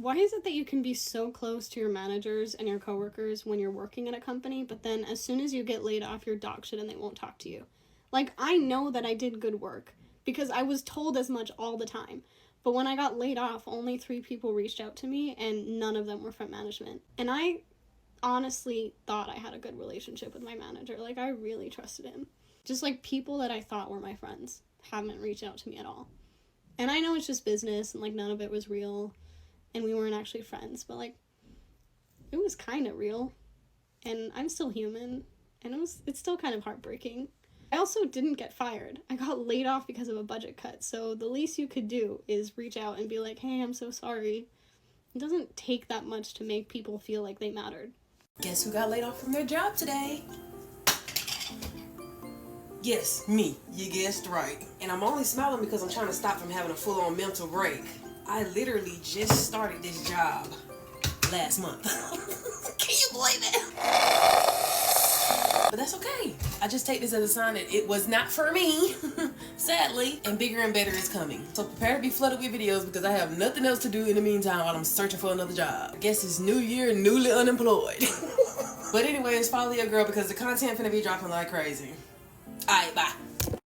Why is it that you can be so close to your managers and your coworkers when you're working at a company, but then as soon as you get laid off, you're dog shit and they won't talk to you? Like, I know that I did good work because I was told as much all the time. But when I got laid off, only 3 people reached out to me, and none of them were from management. And I honestly thought I had a good relationship with my manager. Like, I really trusted him. Just like people that I thought were my friends haven't reached out to me at all. And I know it's just business and like none of it was real and we weren't actually friends, but like it was kind of real. And I'm still human, and it's still kind of heartbreaking. I also didn't get fired. I got laid off because of a budget cut. So the least you could do is reach out and be like, "Hey, I'm so sorry." It doesn't take that much to make people feel like they mattered. Guess who got laid off from their job today? Yes, me. You guessed right. And I'm only smiling because I'm trying to stop from having a full-on mental break. I literally just started this job last month. Can you believe it? But that's okay. I just take this as a sign that it was not for me, sadly, and bigger and better is coming. So prepare to be flooded with videos because I have nothing else to do in the meantime while I'm searching for another job. I guess it's new year, newly unemployed. But anyways, follow your girl because the content finna be dropping like crazy. Alright, bye.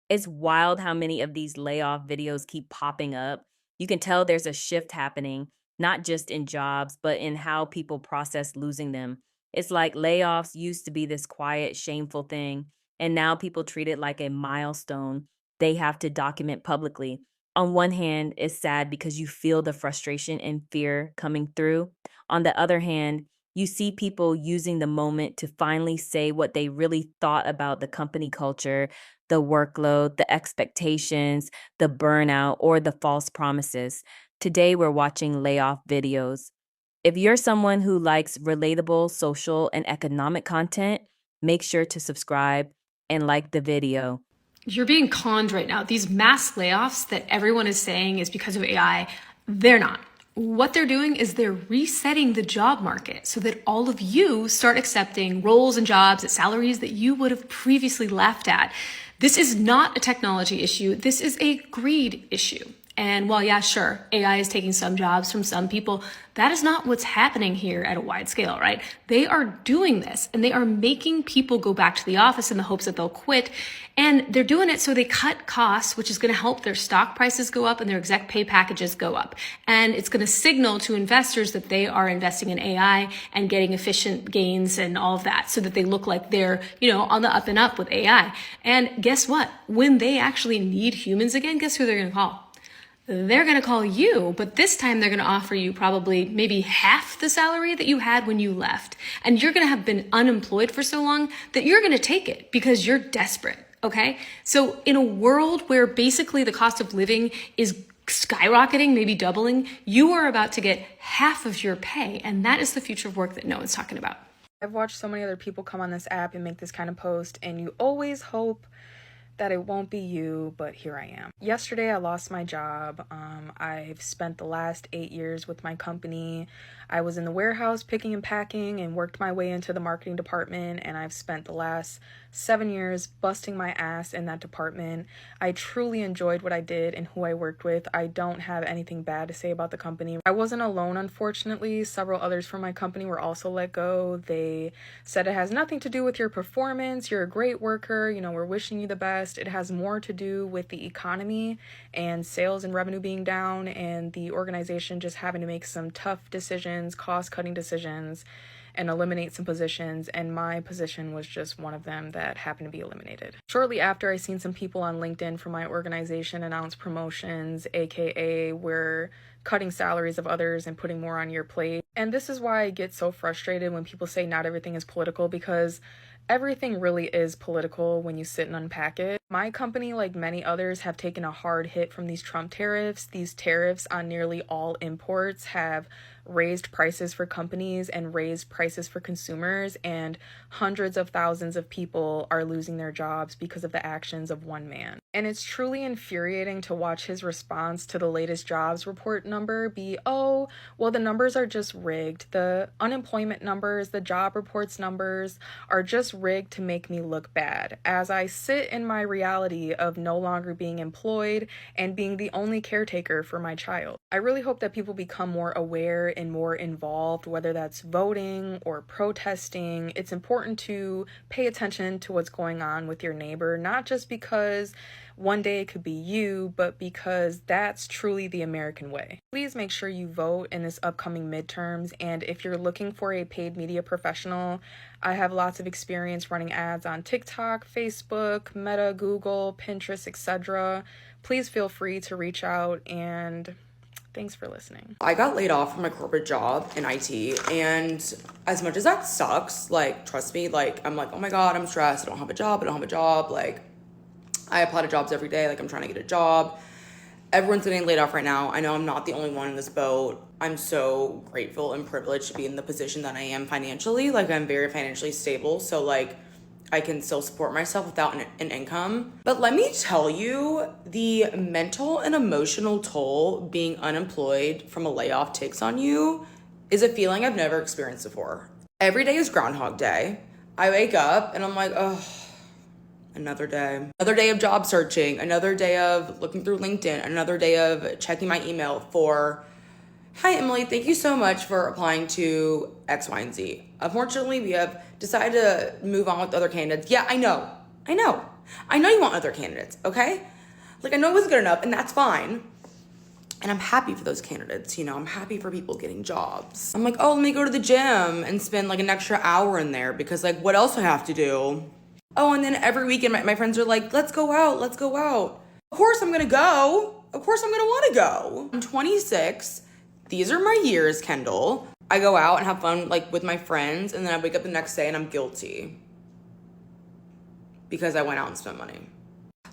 It's wild how many of these layoff videos keep popping up. You can tell there's a shift happening, not just in jobs, but in how people process losing them. It's like layoffs used to be this quiet, shameful thing, and now people treat it like a milestone they have to document publicly. On one hand, it's sad because you feel the frustration and fear coming through. On the other hand, you see people using the moment to finally say what they really thought about the company culture, the workload, the expectations, the burnout, or the false promises. Today, we're watching layoff videos. If you're someone who likes relatable social and economic content, make sure to subscribe and like the video. You're being conned right now. These mass layoffs that everyone is saying is because of AI, they're not. What they're doing is they're resetting the job market so that all of you start accepting roles and jobs at salaries that you would have previously laughed at. This is not a technology issue. This is a greed issue. And while, yeah, sure, AI is taking some jobs from some people, that is not what's happening here at a wide scale, right? They are doing this and they are making people go back to the office in the hopes that they'll quit. And they're doing it so they cut costs, which is going to help their stock prices go up and their exec pay packages go up. And it's going to signal to investors that they are investing in AI and getting efficient gains and all of that so that they look like they're, on the up and up with AI. And guess what? When they actually need humans again, guess who they're going to call? They're going to call you, but this time they're going to offer you probably maybe half the salary that you had when you left. And you're going to have been unemployed for so long that you're going to take it because you're desperate. Okay. So in a world where basically the cost of living is skyrocketing, maybe doubling, you are about to get half of your pay. And that is the future of work that no one's talking about. I've watched so many other people come on this app and make this kind of post, and you always hope that it won't be you, but here I am. Yesterday, I lost my job. I've spent the last 8 years with my company. I was in the warehouse picking and packing and worked my way into the marketing department, and I've spent the last 7 years busting my ass in that department. I truly enjoyed what I did and who I worked with. I don't have anything bad to say about the company. I wasn't alone, unfortunately. Several others from my company were also let go. They said it has nothing to do with your performance. You're a great worker. We're wishing you the best. It has more to do with the economy and sales and revenue being down and the organization just having to make some tough decisions, cost-cutting decisions, and eliminate some positions, and my position was just one of them that happened to be eliminated. Shortly after, I seen some people on LinkedIn from my organization announce promotions, aka we're cutting salaries of others and putting more on your plate. And this is why I get so frustrated when people say not everything is political, because everything really is political when you sit and unpack it. My company, like many others, have taken a hard hit from these Trump tariffs. These tariffs on nearly all imports have raised prices for companies and raised prices for consumers, and hundreds of thousands of people are losing their jobs because of the actions of one man. And it's truly infuriating to watch his response to the latest jobs report number be, oh, well, the numbers are just rigged. The unemployment numbers, the job reports numbers are just rigged to make me look bad. As I sit in my reality of no longer being employed and being the only caretaker for my child. I really hope that people become more aware and more involved, whether that's voting or protesting. It's important to pay attention to what's going on with your neighbor, not just because one day it could be you, but because that's truly the American way. Please make sure you vote in this upcoming midterms, and if you're looking for a paid media professional, I have lots of experience running ads on TikTok, Facebook, Meta, Google, Pinterest, etc. Please feel free to reach out, and thanks for listening. I got laid off from my corporate job in IT, and as much as that sucks, like, trust me, like, I'm like, oh my God, I'm stressed, I don't have a job, like, I apply to jobs every day, like, I'm trying to get a job. Everyone's getting laid off right now. I know I'm not the only one in this boat. I'm so grateful and privileged to be in the position that I am financially. Like, I'm very financially stable, so, like, I can still support myself without an income. But let me tell you, the mental and emotional toll being unemployed from a layoff takes on you is a feeling I've never experienced before. Every day is Groundhog Day. I wake up and I'm like, oh, another day of job searching, another day of looking through LinkedIn, another day of checking my email for, hi Emily, thank you so much for applying to X, Y, and Z. Unfortunately, we have decided to move on with other candidates. Yeah, I know you want other candidates, okay? Like, I know it wasn't good enough, and that's fine. And I'm happy for those candidates, you know, I'm happy for people getting jobs. I'm like, oh, let me go to the gym and spend like an extra hour in there because, like, what else do I have to do? Oh, and then every weekend, my friends are like, let's go out. Of course I'm gonna go. Of course I'm gonna wanna go. I'm 26. These are my years, Kendall. I go out and have fun, like, with my friends, and then I wake up the next day and I'm guilty because I went out and spent money.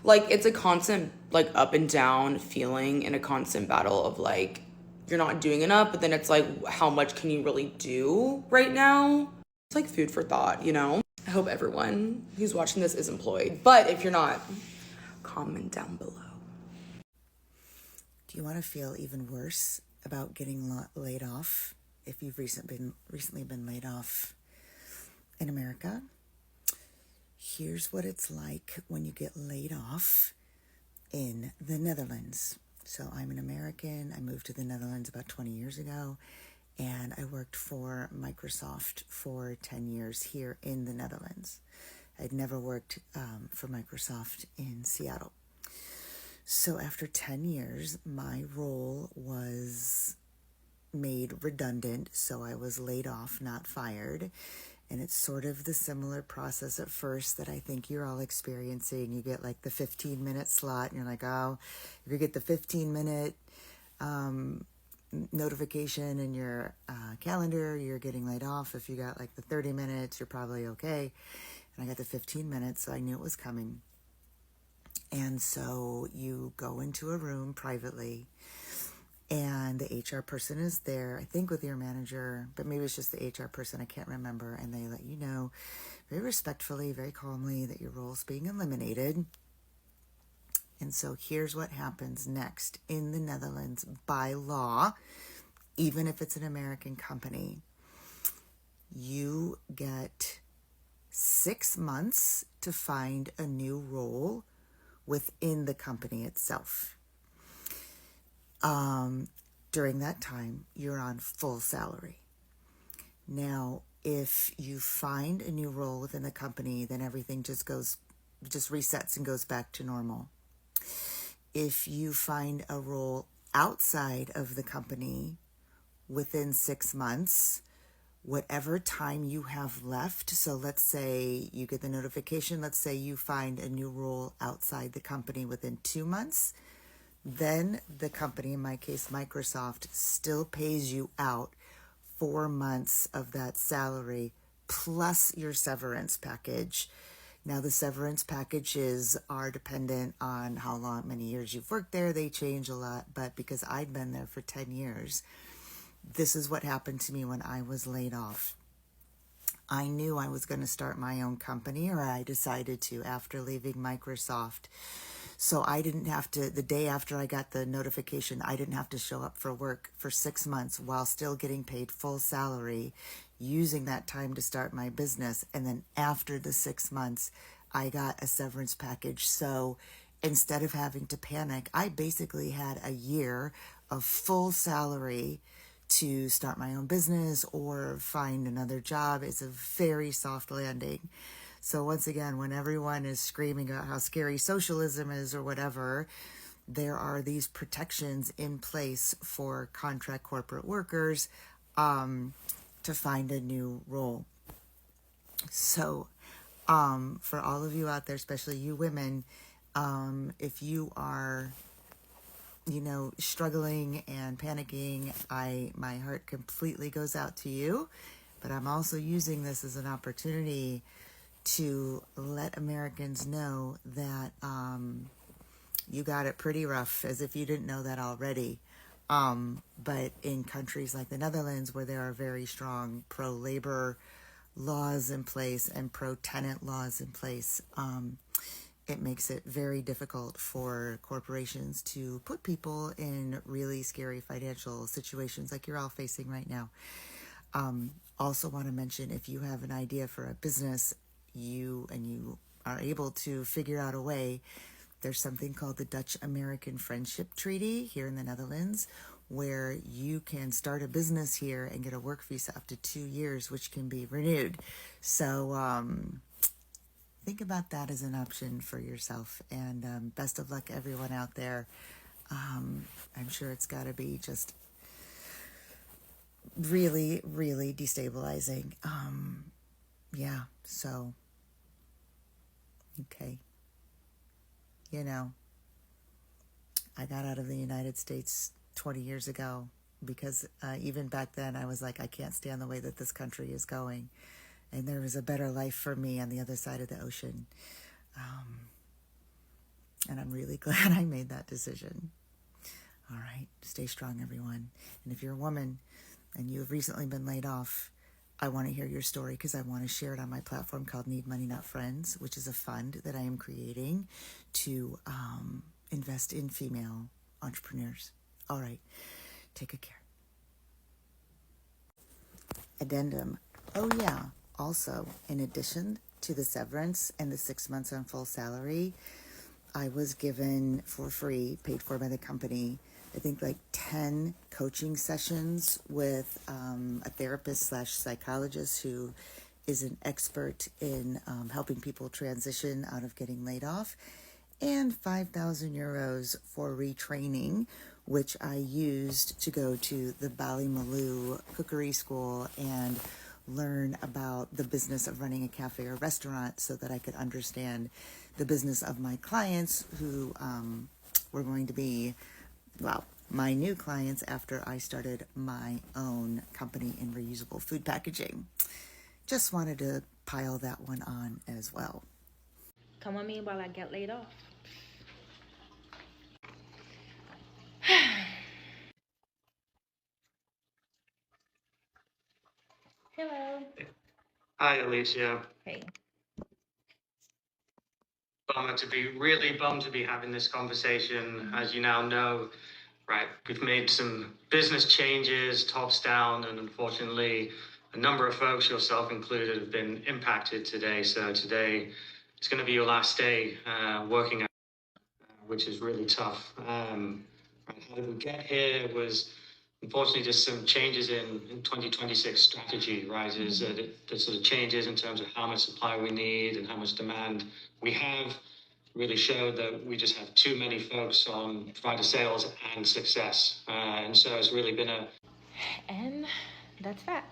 Like, it's a constant, like, up and down feeling and a constant battle of, like, you're not doing enough, but then it's like, how much can you really do right now? It's like food for thought, you know? I hope everyone who's watching this is employed, but if you're not, comment down below. Do you want to feel even worse about getting laid off if you've recently been laid off in America? Here's what it's like when you get laid off in the Netherlands. So I'm an American. I moved to the Netherlands about 20 years ago. And I worked for Microsoft for 10 years here in the Netherlands. I'd never worked for Microsoft in Seattle. So after 10 years, my role was made redundant. So I was laid off, not fired. And it's sort of the similar process at first that I think you're all experiencing. You get like the 15-minute slot and you're like, oh, if you get the 15-minute notification in your calendar, you're getting laid off. If you got like the 30 minutes, you're probably okay. And I got the 15 minutes, so I knew it was coming. And so you go into a room privately, and the HR person is there, I think with your manager, but maybe it's just the HR person, I can't remember, and they let you know very respectfully, very calmly that your role's being eliminated. And so here's what happens next. In the Netherlands, by law, even if it's an American company, you get 6 months to find a new role within the company itself. During that time, you're on full salary. Now, if you find a new role within the company, then everything just resets and goes back to normal. If you find a role outside of the company within 6 months, whatever time you have left, so let's say you get the notification, let's say you find a new role outside the company within 2 months, then the company, in my case Microsoft, still pays you out 4 months of that salary plus your severance package. Now, the severance packages are dependent on many years you've worked there. They change a lot, but because I'd been there for 10 years, this is what happened to me when I was laid off. I knew I was going to start my own company, or I decided to after leaving Microsoft. So I didn't have to, the day after I got the notification, I didn't have to show up for work for 6 months while still getting paid full salary, using that time to start my business. And then after the 6 months, I got a severance package. So instead of having to panic, I basically had a year of full salary to start my own business or find another job. It's a very soft landing. So once again, when everyone is screaming about how scary socialism is or whatever, there are these protections in place for contract corporate workers to find a new role. So for all of you out there, especially you women, if you are struggling and panicking, my heart completely goes out to you. But I'm also using this as an opportunity to let Americans know that you got it pretty rough, as if you didn't know that already. But in countries like the Netherlands, where there are very strong pro-labor laws in place and pro-tenant laws in place, it makes it very difficult for corporations to put people in really scary financial situations like you're all facing right now. Also want to mention, if you have an idea for a business, you are able to figure out a way, there's something called the Dutch-American Friendship Treaty here in the Netherlands, where you can start a business here and get a work visa up to 2 years, which can be renewed. So think about that as an option for yourself. And best of luck, everyone out there. I'm sure it's got to be just really, really destabilizing. Yeah, so, okay. I got out of the United States 20 years ago because even back then I was like, I can't stand the way that this country is going. And there was a better life for me on the other side of the ocean. And I'm really glad I made that decision. All right, stay strong, everyone. And if you're a woman and you have recently been laid off, I want to hear your story because I want to share it on my platform called Need Money Not Friends, which is a fund that I am creating to invest in female entrepreneurs. All right, take good care. Addendum. Oh yeah, also, in addition to the severance and the 6 months on full salary, I was given for free, paid for by the company, I think like 10 coaching sessions with a therapist / psychologist who is an expert in helping people transition out of getting laid off, and 5,000 euros for retraining, which I used to go to the Bali cookery school and learn about the business of running a cafe or restaurant so that I could understand the business of my clients who were going to be, well, my new clients after I started my own company in reusable food packaging. Just wanted to pile that one on as well. Come with me while I get laid off. Hello. Hi, Alicia. Hey. Really bummed to be having this conversation. As you now know, right, we've made some business changes, tops down, and unfortunately, a number of folks, yourself included, have been impacted today. So today, it's going to be your last day working, which is really tough. How did we get here? It was unfortunately just some changes in 2026 strategy, right? The sort of changes in terms of how much supply we need and how much demand we have really showed that we just have too many folks on provider sales and success. And so it's really been And that's that.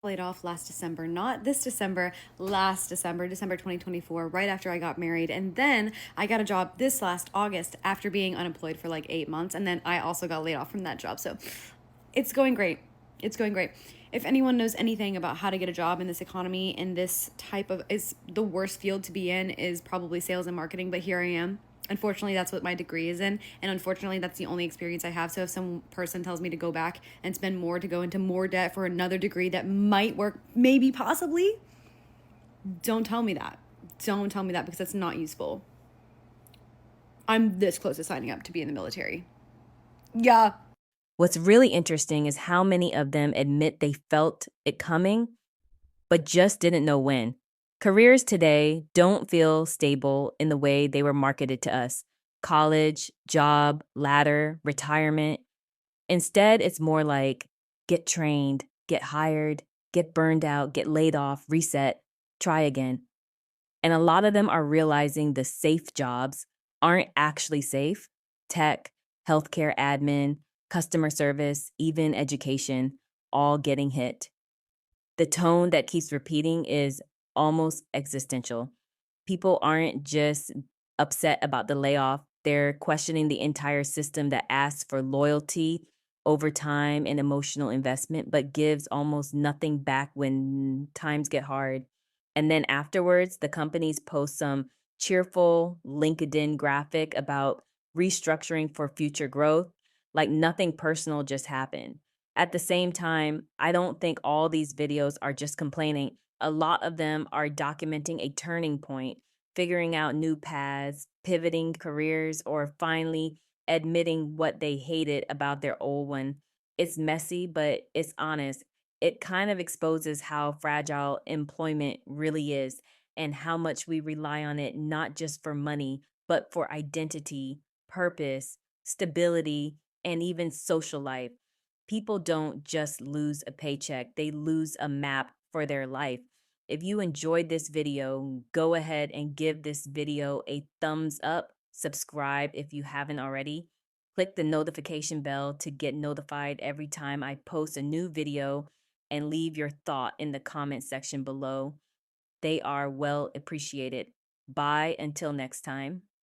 Laid off last December, not this December, last December 2024, right after I got married. And then I got a job this last August after being unemployed for like 8 months. And then I also got laid off from that job. So it's going great. It's going great. If anyone knows anything about how to get a job in this economy, in this type of, is the worst field to be in is probably sales and marketing. But here I am. Unfortunately, that's what my degree is in. And unfortunately, that's the only experience I have. So if some person tells me to go back and spend more to go into more debt for another degree that might work, maybe, possibly, don't tell me that. Don't tell me that because that's not useful. I'm this close to signing up to be in the military. Yeah. What's really interesting is how many of them admit they felt it coming, but just didn't know when. Careers today don't feel stable in the way they were marketed to us. College, job, ladder, retirement. Instead, it's more like get trained, get hired, get burned out, get laid off, reset, try again. And a lot of them are realizing the safe jobs aren't actually safe. Tech, healthcare admin, customer service, even education, all getting hit. The tone that keeps repeating is almost existential. People aren't just upset about the layoff, they're questioning the entire system that asks for loyalty, overtime, and emotional investment, but gives almost nothing back when times get hard. And then afterwards, the companies post some cheerful LinkedIn graphic about restructuring for future growth, like nothing personal just happened. At the same time, I don't think all these videos are just complaining. A lot of them are documenting a turning point, figuring out new paths, pivoting careers, or finally admitting what they hated about their old one. It's messy, but it's honest. It kind of exposes how fragile employment really is and how much we rely on it not just for money, but for identity, purpose, stability, and even social life. People don't just lose a paycheck, they lose a map for their life. If you enjoyed this video, go ahead and give this video a thumbs up, subscribe if you haven't already. Click the notification bell to get notified every time I post a new video, and leave your thought in the comment section below. They are well appreciated. Bye until next time.